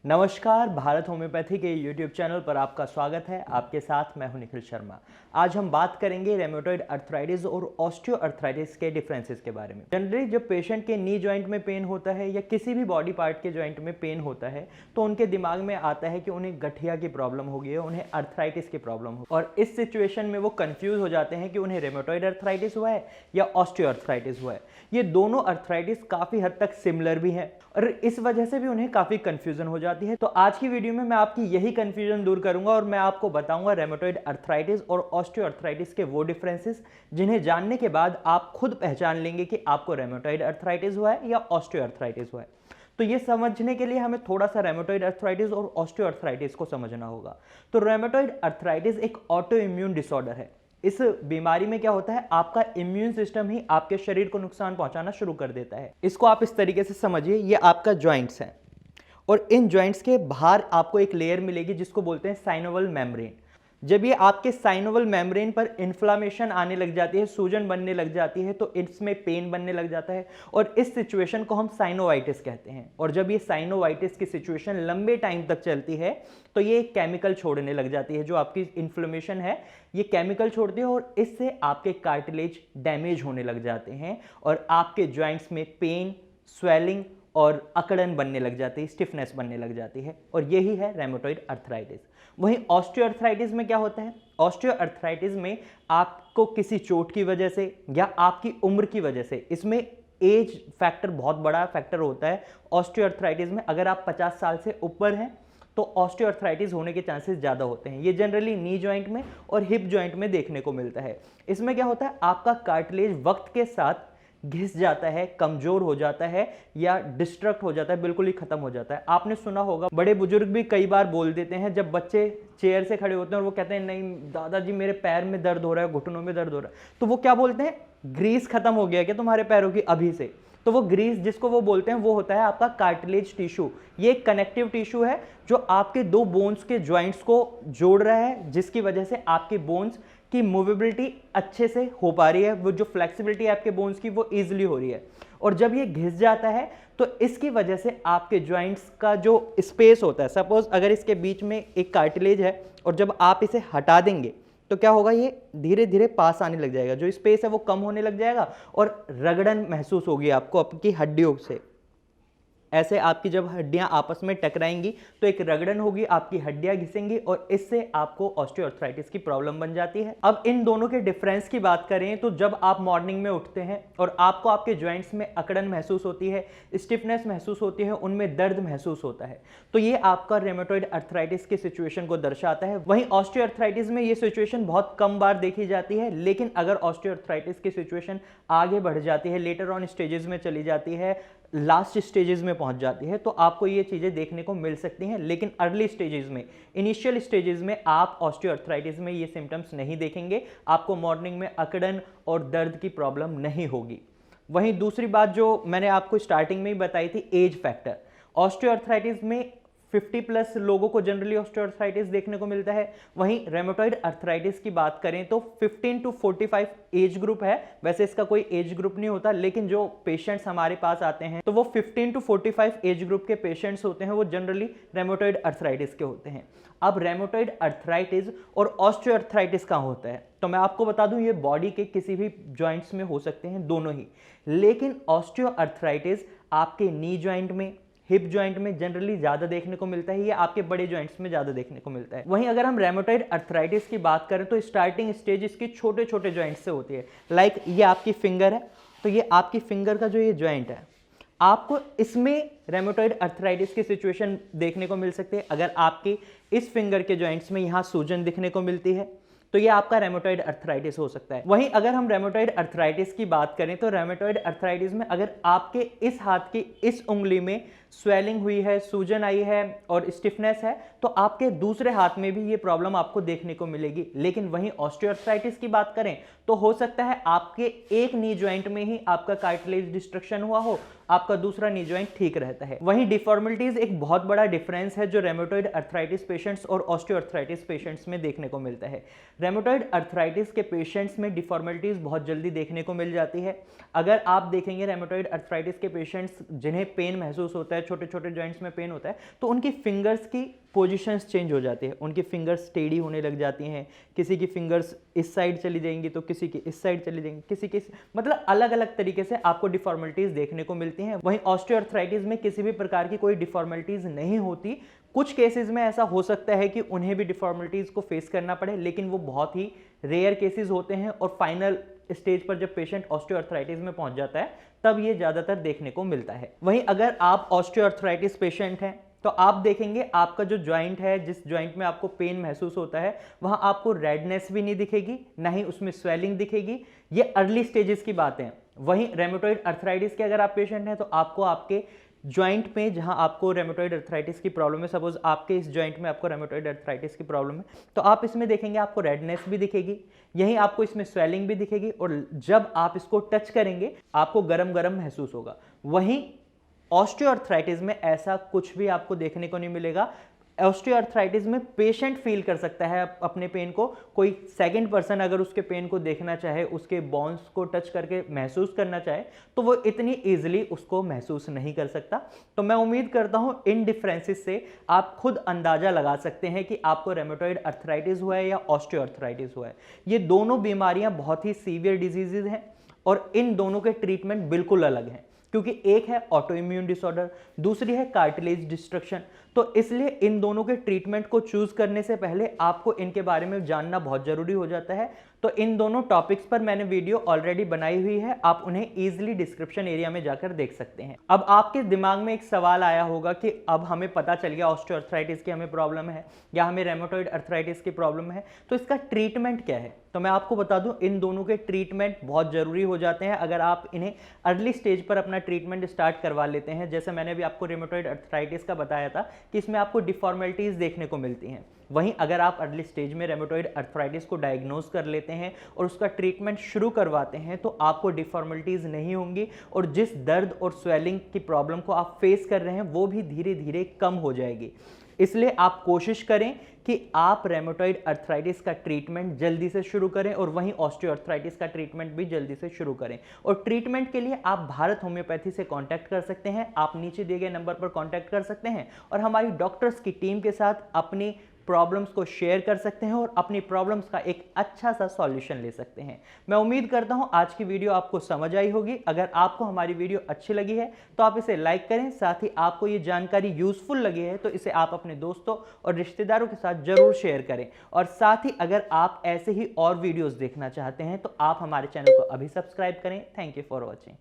नमस्कार, भारत होम्योपैथी के YouTube channel पर आपका स्वागत है। आपके साथ मैं हूं निखिल शर्मा। आज हम बात करेंगे रेमेटॉइड अर्थराइटिस और ऑस्टियोआर्थराइटिस के डिफरेंसेस के बारे में। जनरली जब पेशेंट के नी जॉइंट में पेन होता है या किसी भी बॉडी पार्ट के जॉइंट में पेन होता है तो उनके दिमाग में आता है कि उन्हें गठिया की प्रॉब्लम हो गई है, उन्हें अर्थराइटिस की प्रॉब्लम हो, और इस सिचुएशन में वो कंफ्यूज हो जाते हैं कि उन्हें रेमेटॉइड अर्थराइटिस हुआ है या ऑस्टियोआर्थराइटिस हुआ है। ये दोनों अर्थराइटिस काफ़ी हद तक सिमिलर भी हैं और इस वजह से भी उन्हें काफ़ी कंफ्यूजन हो जाती है। तो आज की वीडियो में मैं आपकी यही कंफ्यूजन दूर करूंगा और मैं आपको बताऊंगा रेमेटॉइड अर्थराइटिस और ऑस्टियोआर्थराइटिस के वो डिफरेंसेस जिन्हें जानने के बाद आप खुद पहचान लेंगे कि आपको रेमेटॉइड अर्थराइटिस हुआ है या ऑस्टियोआर्थराइटिस हुआ है। तो ये समझने के लिए हमें थोड़ा सा रेमेटॉइड अर्थराइटिस और ऑस्टियोआर्थराइटिस को समझना होगा। तो रेमेटॉइड अर्थराइटिस एक ऑटो इम्यून डिसऑर्डर है। इस बीमारी में क्या होता है, आपका इम्यून सिस्टम ही आपके शरीर को नुकसान पहुंचाना शुरू कर देता है। इसको आप इस तरीके से समझिए, ये आपका जॉइंट्स है और इन जॉइंट्स के बाहर आपको एक लेयर मिलेगी जिसको बोलते हैं साइनोवल मेम्ब्रेन। जब ये आपके साइनोवल मेम्ब्रेन पर इन्फ्लामेशन आने लग जाती है, सूजन बनने लग जाती है, तो इसमें पेन बनने लग जाता है और इस सिचुएशन को हम साइनोवाइटिस कहते हैं। और जब ये साइनोवाइटिस की सिचुएशन लंबे टाइम तक चलती है तो ये केमिकल छोड़ने लग जाती है। जो आपकी इन्फ्लेमेशन है ये केमिकल छोड़ती है और इससे आपके कार्टिलेज डैमेज होने लग जाते हैं और आपके जॉइंट्स में पेन, स्वेलिंग और अकड़न बनने लग जाती है, स्टिफनेस बनने लग जाती है, और यही है रेमेटॉइड अर्थराइटिस। वहीं ऑस्टियोआर्थराइटिस में क्या होता है, ऑस्टियोआर्थराइटिस में आपको किसी चोट की वजह से या आपकी उम्र की वजह से, इसमें एज फैक्टर बहुत बड़ा फैक्टर होता है ऑस्टियोआर्थराइटिस में। अगर आप 50 साल से ऊपर हैं तो ऑस्टियोआर्थराइटिस होने के चांसेस ज़्यादा होते हैं। ये जनरली नी जॉइंट में और हिप जॉइंट में देखने को मिलता है। इसमें क्या होता है, आपका कार्टिलेज वक्त के साथ घिस जाता है, कमजोर हो जाता है या डिस्ट्रक्ट हो जाता है, बिल्कुल ही खत्म हो जाता है। आपने सुना होगा, बड़े बुजुर्ग भी कई बार बोल देते हैं जब बच्चे चेयर से खड़े होते हैं और वो कहते हैं नहीं दादाजी मेरे पैर में दर्द हो रहा है, घुटनों में दर्द हो रहा है, तो वो क्या बोलते हैं, ग्रीस खत्म हो गया क्या तुम्हारे पैरों की अभी से। तो वो ग्रीस जिसको वो बोलते हैं वो होता है आपका कार्टिलेज टिश्यू। ये एक कनेक्टिव टिश्यू है जो आपके दो बोन्स के जॉइंट्स को जोड़ रहा है, जिसकी वजह से आपके बोन्स की मूवेबिलिटी अच्छे से हो पा रही है। वो जो फ्लेक्सिबिलिटी है आपके बोन्स की वो इजीली हो रही है। और जब ये घिस जाता है तो इसकी वजह से आपके जॉइंट्स का जो स्पेस होता है, सपोज अगर इसके बीच में एक कार्टिलेज है और जब आप इसे हटा देंगे तो क्या होगा, ये धीरे धीरे पास आने लग जाएगा, जो स्पेस है वो कम होने लग जाएगा और रगड़न महसूस होगी आपको आपकी हड्डियों से। ऐसे आपकी जब हड्डियां आपस में टकराएंगी तो एक रगड़न होगी, आपकी हड्डियां घिसेंगी और इससे आपको ऑस्टियोआर्थराइटिस की प्रॉब्लम बन जाती है। अब इन दोनों के डिफरेंस की बात करें तो जब आप मॉर्निंग में उठते हैं और आपको आपके जॉइंट्स में अकड़न महसूस होती है, स्टिफनेस महसूस होती है, उनमें दर्द महसूस होता है, तो ये आपका रेमेटॉइड अर्थराइटिस की सिचुएशन को दर्शाता है। वहीं ऑस्टियोआर्थराइटिस में ये सिचुएशन बहुत कम बार देखी जाती है, लेकिन अगर ऑस्टियोआर्थराइटिस की सिचुएशन आगे बढ़ जाती है, लेटर ऑन स्टेजेस में चली जाती है, लास्ट स्टेजेस में पहुंच जाती है, तो आपको ये चीजें देखने को मिल सकती हैं। लेकिन अर्ली स्टेजेस में, इनिशियल स्टेजेस में आप ऑस्टियोआर्थराइटिस में ये सिम्टम्स नहीं देखेंगे, आपको मॉर्निंग में अकड़न और दर्द की प्रॉब्लम नहीं होगी। वहीं दूसरी बात जो मैंने आपको स्टार्टिंग में ही बताई थी, एज फैक्टर। ऑस्टियोआर्थराइटिस में 50 प्लस लोगों को जनरली ऑस्टियोआर्थराइटिस देखने को मिलता है। वहीं रेमेटॉइड अर्थराइटिस की बात करें तो 15 टू 45 एज ग्रुप है। वैसे इसका कोई एज ग्रुप नहीं होता, लेकिन जो पेशेंट्स हमारे पास आते हैं तो वो 15 टू 45 एज ग्रुप के पेशेंट्स होते हैं, वो जनरली रेमेटॉइड अर्थराइटिस के होते हैं। अब रेमेटॉइड अर्थराइटिस और ऑस्टियोआर्थराइटिस कहाँ होता है, तो मैं आपको बता दूं ये बॉडी के किसी भी जॉइंट्स में हो सकते हैं, दोनों ही। लेकिन ऑस्टियोआर्थराइटिस आपके नी जॉइंट में, हिप जॉइंट में जनरली ज्यादा देखने को मिलता है, ये आपके बड़े जॉइंट्स में ज्यादा देखने को मिलता है। वहीं अगर हम रेमेटॉइड अर्थराइटिस की बात करें तो स्टार्टिंग स्टेज इसकी छोटे छोटे जॉइंट से होती है। लाइक ये आपकी फिंगर है, तो ये आपकी फिंगर का जो ये जॉइंट है, आपको इसमें रेमेटॉइड अर्थराइटिस की सिचुएशन देखने को मिल सकती है। अगर आपकी इस फिंगर के जॉइंट्स में यहां सूजन दिखने को मिलती है तो ये आपका रेमेटॉइड अर्थराइटिस हो सकता है। वहीं अगर हम रेमेटॉइड अर्थराइटिस की बात करें तो रेमेटॉइड अर्थराइटिस में अगर आपके इस हाथ की इस उंगली में स्वेलिंग हुई है, सूजन आई है और स्टिफनेस है, तो आपके दूसरे हाथ में भी ये प्रॉब्लम आपको देखने को मिलेगी। लेकिन वहीं ऑस्टियोआर्थराइटिस की बात करें तो हो सकता है आपके एक नी जॉइंट में ही आपका कार्टिलेज डिस्ट्रक्शन हुआ हो, आपका दूसरा नी जॉइंट ठीक रहता है। वहीं डिफॉर्मिटीज एक बहुत बड़ा डिफरेंस है जो रेमेटॉइड अर्थराइटिस पेशेंट्स और ऑस्टियोआर्थराइटिस पेशेंट्स में देखने को मिलता है। रेमेटॉइड अर्थराइटिस के पेशेंट्स में डिफॉर्मिटीज बहुत जल्दी देखने को मिल जाती है। अगर आप देखेंगे रेमेटॉइड अर्थराइटिस के पेशेंट्स जिन्हें पेन महसूस होता है छोटे छोटे जॉइंट्स में पेन होता है, तो उनकी फिंगर्स की पोजीशंस चेंज हो जाती है, उनकी फिंगर्स टेढ़ी होने लग जाती हैं, किसी की फिंगर्स इस साइड चली जाएंगी तो किसी की इस साइड चली जाएंगी, किसी की मतलब अलग अलग तरीके से आपको डिफॉर्मिलिटीज देखने को मिलती हैं। वहीं ऑस्टियोआर्थराइटिस में किसी भी प्रकार की कोई डिफॉर्मिलिटीज नहीं होती। कुछ केसेस में ऐसा हो सकता है कि उन्हें भी डिफॉर्मिलिटीज को फेस करना पड़े, लेकिन वो बहुत ही रेयर केसेस होते हैं और फाइनल स्टेज पर जब पेशेंट ऑस्टियोआर्थराइटिस में पहुंच जाता है तब ये ज्यादातर देखने को मिलता है। वहीं अगर आप ऑस्टियोआर्थराइटिस पेशेंट हैं तो आप देखेंगे आपका जो जॉइंट है, जिस जॉइंट में आपको पेन महसूस होता है, वहां आपको रेडनेस भी नहीं दिखेगी, ना ही उसमें स्वेलिंग दिखेगी। ये अर्ली स्टेजेस की बातें हैं। वहीं रेमेटॉइड अर्थराइटिस के अगर आप पेशेंट हैं तो आपको आपके जॉइंट में, जहां आपको रेमेटॉइड अर्थराइटिस की प्रॉब्लम है, सपोज आपके इस जॉइंट में आपको रेमेटॉइड अर्थराइटिस की प्रॉब्लम है, तो आप इसमें देखेंगे आपको रेडनेस भी दिखेगी, यहीं आपको इसमें स्वेलिंग भी दिखेगी, और जब आप इसको टच करेंगे आपको गरम गरम महसूस होगा। वहीं ऑस्टियोआर्थराइटिस में ऐसा कुछ भी आपको देखने को नहीं मिलेगा। ऑस्टियोआर्थराइटिस में पेशेंट फील कर सकता है अपने पेन को, कोई सेकंड पर्सन अगर उसके पेन को देखना चाहे, उसके बोन्स को टच करके महसूस करना चाहे, तो वो इतनी इजीली उसको महसूस नहीं कर सकता। तो मैं उम्मीद करता हूं इन डिफरेंसेस से आप खुद अंदाजा लगा सकते हैं कि आपको रेमेटॉइड अर्थराइटिस हुआ है या ऑस्टियोआर्थराइटिस हुआ है। ये दोनों बीमारियां बहुत ही सीवियर डिजीजेज हैं और इन दोनों के ट्रीटमेंट बिल्कुल अलग हैं, क्योंकि एक है ऑटो इम्यून डिसऑर्डर, दूसरी है कार्टिलेज डिस्ट्रक्शन। तो इसलिए इन दोनों के ट्रीटमेंट को चूज करने से पहले आपको इनके बारे में जानना बहुत जरूरी हो जाता है। तो इन दोनों टॉपिक्स पर मैंने वीडियो ऑलरेडी बनाई हुई है, आप उन्हें इजीली डिस्क्रिप्शन एरिया में जाकर देख सकते हैं। अब आपके दिमाग में एक सवाल आया होगा कि अब हमें पता चल गया ऑस्टियोआर्थराइटिस की हमें प्रॉब्लम है या हमें रेमेटॉइड अर्थराइटिस की प्रॉब्लम है, तो इसका ट्रीटमेंट क्या है? तो मैं आपको बता दूं, इन दोनों के ट्रीटमेंट बहुत जरूरी हो जाते हैं अगर आप इन्हें अर्ली स्टेज पर अपना ट्रीटमेंट स्टार्ट करवा लेते हैं। जैसे मैंने भी आपको रेमेटॉइड अर्थराइटिस का बताया था कि इसमें आपको डिफॉर्मिलिटीज देखने को मिलती हैं। वहीं अगर आप अर्ली स्टेज में रेमेटॉइड अर्थराइटिस को डायग्नोज कर लेते हैं और उसका ट्रीटमेंट शुरू करवाते हैं तो आपको डिफॉर्मिलिटीज नहीं होंगी और जिस दर्द और स्वेलिंग की प्रॉब्लम को आप फेस कर रहे हैं वो भी धीरे धीरे कम हो जाएगी। इसलिए आप कोशिश करें कि आप रेमेटॉइड अर्थराइटिस का ट्रीटमेंट जल्दी से शुरू करें और वहीं ऑस्टियोआर्थराइटिस का ट्रीटमेंट भी जल्दी से शुरू करें। और ट्रीटमेंट के लिए आप भारत होम्योपैथी से कांटेक्ट कर सकते हैं, आप नीचे दिए गए नंबर पर कांटेक्ट कर सकते हैं और हमारी डॉक्टर्स की टीम के साथ अपनी प्रॉब्लम्स को शेयर कर सकते हैं और अपनी प्रॉब्लम्स का एक अच्छा सा सॉल्यूशन ले सकते हैं। मैं उम्मीद करता हूं आज की वीडियो आपको समझ आई होगी। अगर आपको हमारी वीडियो अच्छी लगी है तो आप इसे लाइक करें, साथ ही आपको ये जानकारी यूजफुल लगी है तो इसे आप अपने दोस्तों और रिश्तेदारों के साथ जरूर शेयर करें। और साथ ही अगर आप ऐसे ही और वीडियोस देखना चाहते हैं तो आप हमारे चैनल को अभी सब्सक्राइब करें। Thank you for watching.